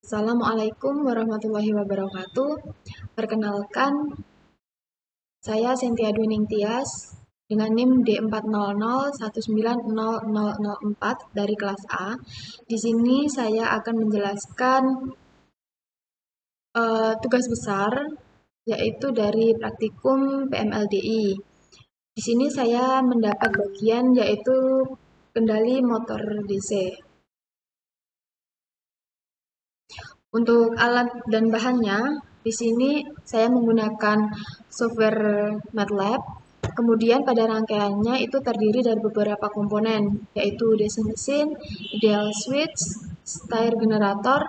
Assalamualaikum warahmatullahi wabarakatuh. Perkenalkan, saya Cynthia Dwi Ningtyas dengan NIM D400190004 dari kelas A. Di sini saya akan menjelaskan tugas besar yaitu dari praktikum PMLDI. Di sini saya mendapat bagian yaitu kendali motor DC. Untuk alat dan bahannya, di sini saya menggunakan software MATLAB. Kemudian pada rangkaiannya itu terdiri dari beberapa komponen, yaitu DC mesin, ideal switch, stir generator,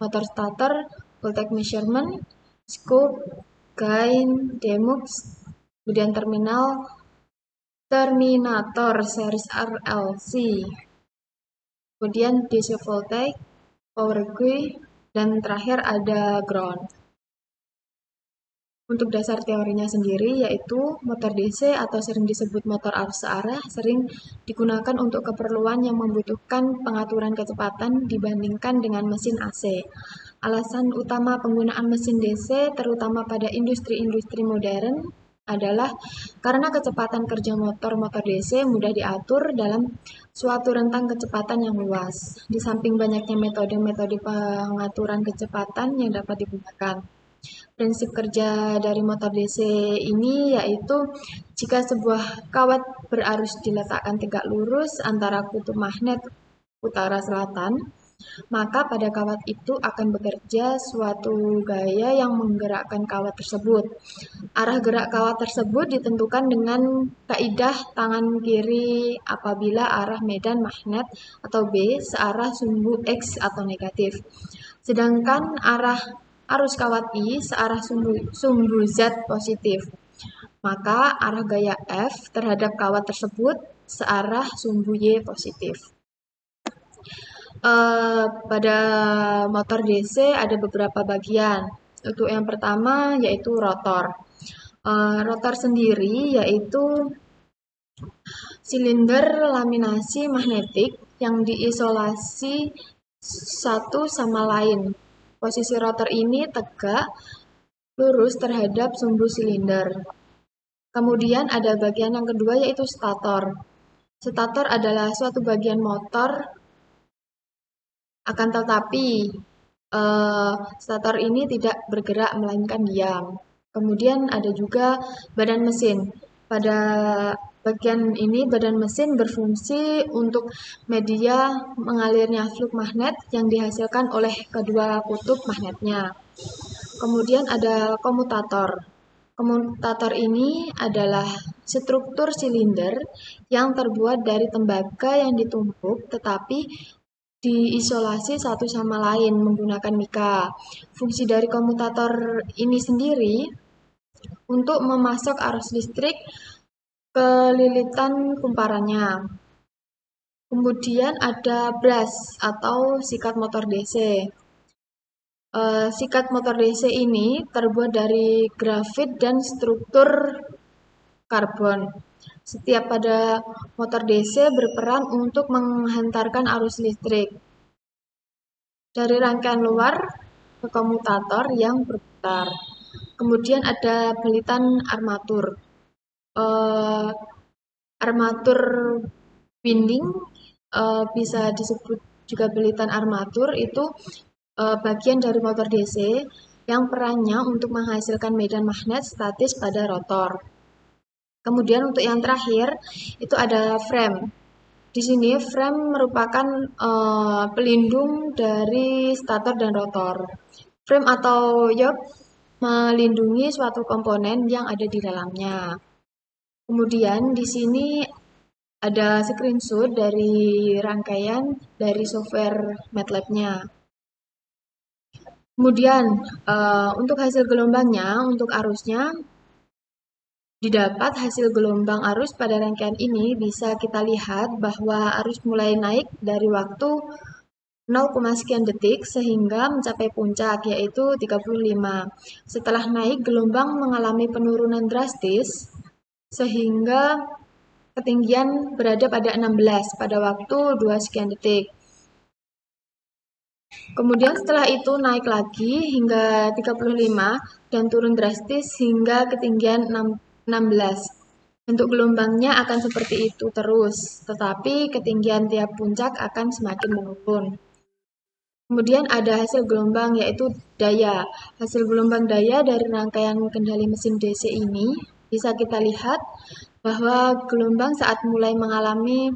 motor starter, voltage measurement, scope, gain, demux, kemudian terminator series RLC, kemudian DC voltage, power queue, dan terakhir ada ground. Untuk dasar teorinya sendiri yaitu motor DC atau sering disebut motor arus searah sering digunakan untuk keperluan yang membutuhkan pengaturan kecepatan dibandingkan dengan mesin AC. Alasan utama penggunaan mesin DC terutama pada industri-industri modern adalah karena kecepatan kerja motor DC mudah diatur dalam suatu rentang kecepatan yang luas. Di samping banyaknya metode-metode pengaturan kecepatan yang dapat digunakan. Prinsip kerja dari motor DC ini yaitu jika sebuah kawat berarus diletakkan tegak lurus antara kutub magnet utara-selatan, maka pada kawat itu akan bekerja suatu gaya yang menggerakkan kawat tersebut. Arah gerak kawat tersebut ditentukan dengan kaidah tangan kiri apabila arah medan magnet atau B searah sumbu X atau negatif. Sedangkan arah arus kawat I searah sumbu Z positif. Maka arah gaya F terhadap kawat tersebut searah sumbu Y positif. Pada motor DC ada beberapa bagian. Untuk yang pertama yaitu rotor. Rotor sendiri yaitu silinder laminasi magnetik yang diisolasi satu sama lain. Posisi rotor ini tegak lurus terhadap sumbu silinder. Kemudian ada bagian yang kedua yaitu stator. Stator adalah suatu bagian motor, akan tetapi stator ini tidak bergerak melainkan diam. Kemudian ada juga badan mesin. Pada bagian ini badan mesin berfungsi untuk media mengalirnya flux magnet yang dihasilkan oleh kedua kutub magnetnya. Kemudian ada komutator. Komutator ini adalah struktur silinder yang terbuat dari tembaga yang ditumpuk tetapi diisolasi satu sama lain menggunakan mika. Fungsi dari komutator ini sendiri untuk memasok arus listrik ke lilitan kumparannya. Kemudian ada brush atau sikat motor DC. Sikat motor DC ini terbuat dari grafit dan struktur karbon. Setiap pada motor DC berperan untuk menghantarkan arus listrik dari rangkaian luar ke komutator yang berputar. Kemudian ada belitan armatur. Armatur winding bisa disebut juga belitan armatur itu bagian dari motor DC yang perannya untuk menghasilkan medan magnet statis pada rotor. Kemudian untuk yang terakhir itu ada frame. Di sini frame merupakan pelindung dari stator dan rotor. Frame atau yoke melindungi suatu komponen yang ada di dalamnya. Kemudian di sini ada screenshot dari rangkaian dari software MATLAB-nya. Kemudian untuk hasil gelombangnya, untuk arusnya, didapat hasil gelombang arus pada rangkaian ini bisa kita lihat bahwa arus mulai naik dari waktu 0, sekian detik sehingga mencapai puncak yaitu 35. Setelah naik gelombang mengalami penurunan drastis sehingga ketinggian berada pada 16 pada waktu 2 sekian detik. Kemudian setelah itu naik lagi hingga 35 dan turun drastis hingga ketinggian 16. Bentuk gelombangnya akan seperti itu terus, tetapi ketinggian tiap puncak akan semakin menurun. Kemudian ada hasil gelombang yaitu daya. Hasil gelombang daya dari rangkaian kendali mesin DC ini bisa kita lihat bahwa gelombang saat mulai mengalami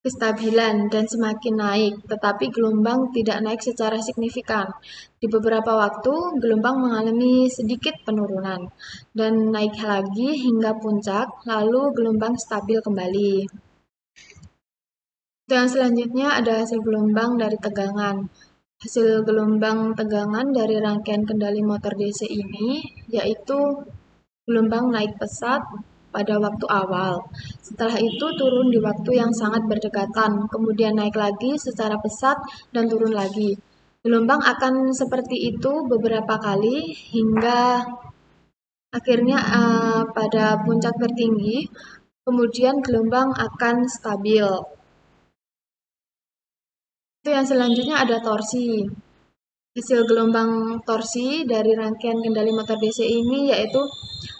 kestabilan dan semakin naik, tetapi gelombang tidak naik secara signifikan. Di beberapa waktu, gelombang mengalami sedikit penurunan dan naik lagi hingga puncak, lalu gelombang stabil kembali. Yang selanjutnya ada hasil gelombang dari tegangan. Hasil gelombang tegangan dari rangkaian kendali motor DC ini yaitu gelombang naik pesat pada waktu awal. Setelah itu turun di waktu yang sangat berdekatan, kemudian naik lagi secara pesat dan turun lagi. Gelombang akan seperti itu beberapa kali hingga akhirnya pada puncak tertinggi, kemudian gelombang akan stabil. Itu yang selanjutnya ada torsi. Hasil gelombang torsi dari rangkaian kendali motor DC ini yaitu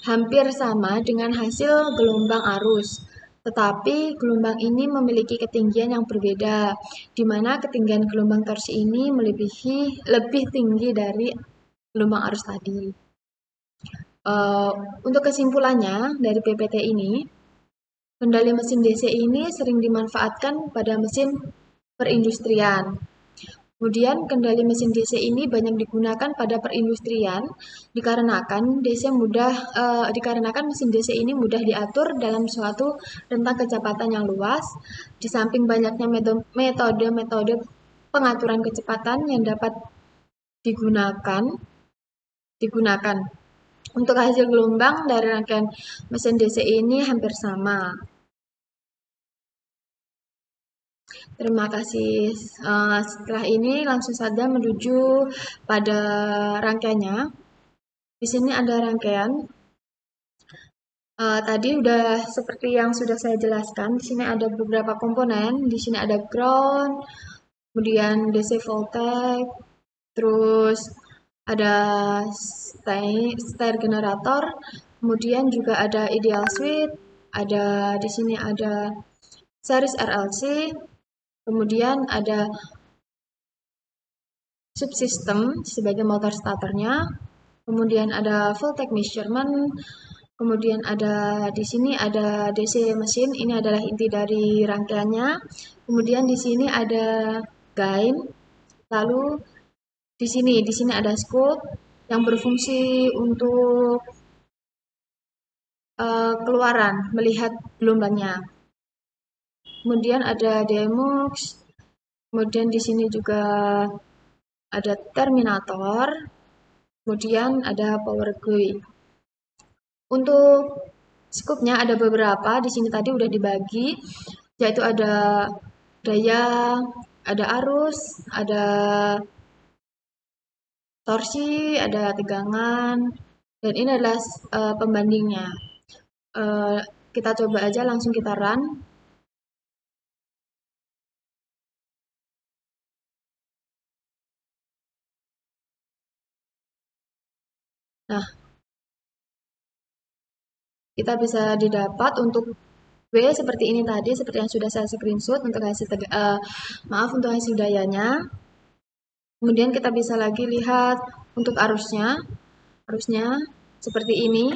hampir sama dengan hasil gelombang arus. Tetapi gelombang ini memiliki ketinggian yang berbeda, di mana ketinggian gelombang torsi ini lebih tinggi dari gelombang arus tadi. Uh, untuk kesimpulannya dari PPT ini, kendali mesin DC ini sering dimanfaatkan pada mesin perindustrian. Kemudian kendali mesin DC ini banyak digunakan pada perindustrian dikarenakan mesin DC ini mudah diatur dalam suatu rentang kecepatan yang luas. Di samping banyaknya metode-metode pengaturan kecepatan yang dapat digunakan digunakan. Untuk hasil gelombang dari rangkaian mesin DC ini hampir sama. Terima kasih. Setelah ini langsung saja menuju pada rangkaiannya. Di sini ada rangkaian. Tadi udah seperti yang sudah saya jelaskan. Di sini ada beberapa komponen. Di sini ada ground, kemudian DC voltage, terus ada stair generator, kemudian juga ada ideal switch, ada di sini ada series RLC, kemudian ada subsystem sebagai motor starternya, kemudian ada voltage measurement, kemudian ada di sini ada DC mesin, ini adalah inti dari rangkaiannya. Kemudian di sini ada gain, lalu di sini ada scope yang berfungsi untuk keluaran melihat gelombangnya. Kemudian ada demux, kemudian di sini juga ada terminator, kemudian ada power GUI. Untuk scope-nya ada beberapa, di sini tadi udah dibagi, yaitu ada daya, ada arus, ada torsi, ada tegangan, dan ini adalah pembandingnya. Kita coba aja langsung kita run. Nah, kita bisa didapat untuk W seperti ini tadi, seperti yang sudah saya screenshot untuk untuk hasil dayanya. Kemudian kita bisa lagi lihat untuk arusnya seperti ini.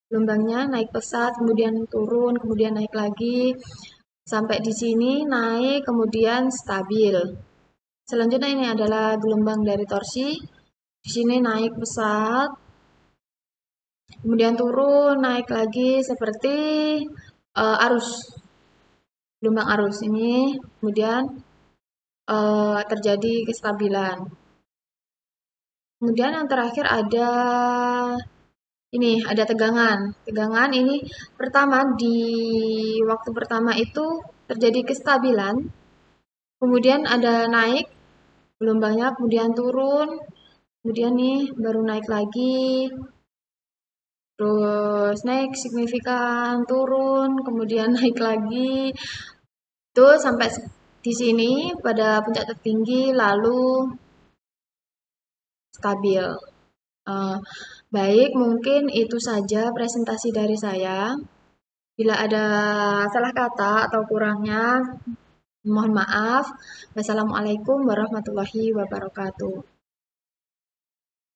Gelombangnya naik pesat, kemudian turun, kemudian naik lagi. Sampai di sini naik, kemudian stabil. Selanjutnya ini adalah gelombang dari torsi. Di sini naik pesat, kemudian turun, naik lagi seperti arus. Gelombang arus ini, kemudian terjadi kestabilan. Kemudian yang terakhir ada tegangan. Tegangan ini pertama di waktu pertama itu terjadi kestabilan, kemudian ada naik gelombangnya, kemudian turun, kemudian nih baru naik lagi, terus naik signifikan, turun, kemudian naik lagi. Itu sampai di sini pada puncak tertinggi lalu stabil. Eh, Baik, mungkin itu saja presentasi dari saya. Bila ada salah kata atau kurangnya, mohon maaf. Wassalamualaikum warahmatullahi wabarakatuh.